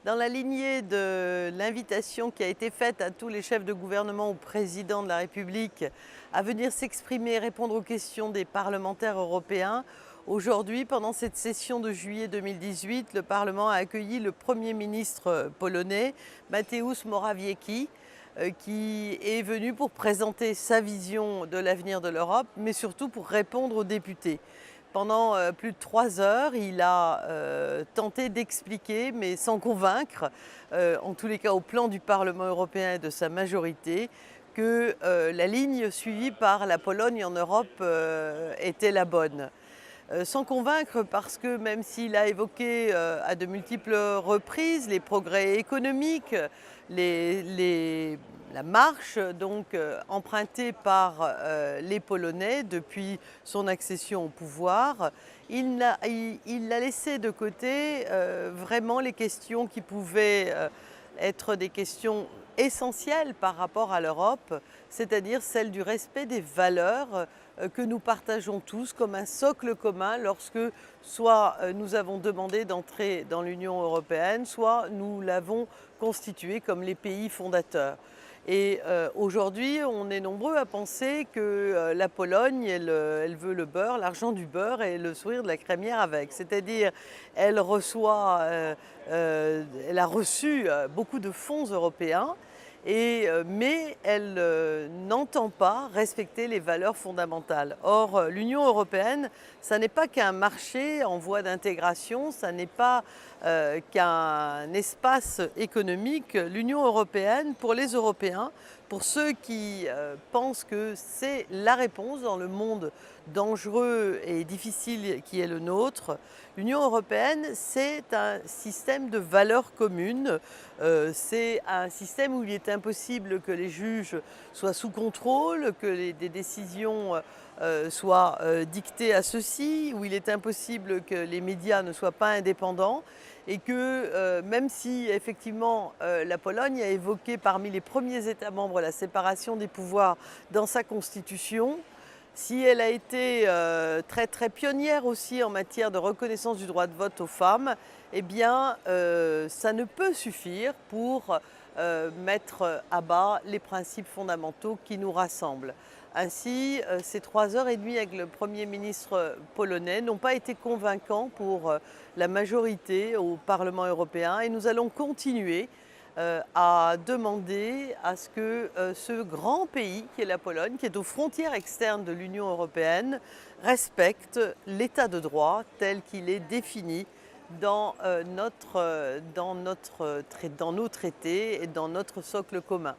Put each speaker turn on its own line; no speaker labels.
Dans la lignée de l'invitation qui a été faite à tous les chefs de gouvernement, au président de la République, à venir s'exprimer et répondre aux questions des parlementaires européens, aujourd'hui, pendant cette session de juillet 2018, le Parlement a accueilli le Premier ministre polonais, Mateusz Morawiecki, qui est venu pour présenter sa vision de l'avenir de l'Europe, mais surtout pour répondre aux députés. Pendant plus de 3 heures, il a tenté d'expliquer, mais sans convaincre, en tous les cas au plan du Parlement européen et de sa majorité, que la ligne suivie par la Pologne en Europe était la bonne. Sans convaincre parce que même s'il a évoqué à de multiples reprises les progrès économiques, la marche donc empruntée par les Polonais depuis son accession au pouvoir, il a laissé de côté vraiment les questions qui pouvaient être des questions essentielles par rapport à l'Europe, c'est-à-dire celle du respect des valeurs que nous partageons tous comme un socle commun lorsque soit nous avons demandé d'entrer dans l'Union européenne, soit nous l'avons constituée comme les pays fondateurs. Et aujourd'hui, on est nombreux à penser que la Pologne, elle veut le beurre, l'argent du beurre et le sourire de la crémière avec. C'est-à-dire, elle reçoit, elle a reçu beaucoup de fonds européens, mais elle n'entend pas respecter les valeurs fondamentales. Or, l'Union européenne, ça n'est pas qu'un marché en voie d'intégration, ça n'est pas qu'un espace économique. L'Union européenne, pour les Européens, pour ceux qui pensent que c'est la réponse dans le monde dangereux et difficile qui est le nôtre, l'Union européenne, c'est un système de valeurs communes. C'est un système où il est impossible que les juges soient sous contrôle, que des décisions soient dictées à ceux-ci, où il est impossible que les médias ne soient pas indépendants et que même si effectivement la Pologne a évoqué parmi les premiers États membres la séparation des pouvoirs dans sa constitution, si elle a été très pionnière aussi en matière de reconnaissance du droit de vote aux femmes, eh bien ça ne peut suffire pour mettre à bas les principes fondamentaux qui nous rassemblent. Ainsi, ces 3 heures et demie avec le Premier ministre polonais n'ont pas été convaincants pour la majorité au Parlement européen et nous allons continuer à demander à ce que ce grand pays qui est la Pologne, qui est aux frontières externes de l'Union européenne, respecte l'état de droit tel qu'il est défini dans nos traités et dans notre socle commun.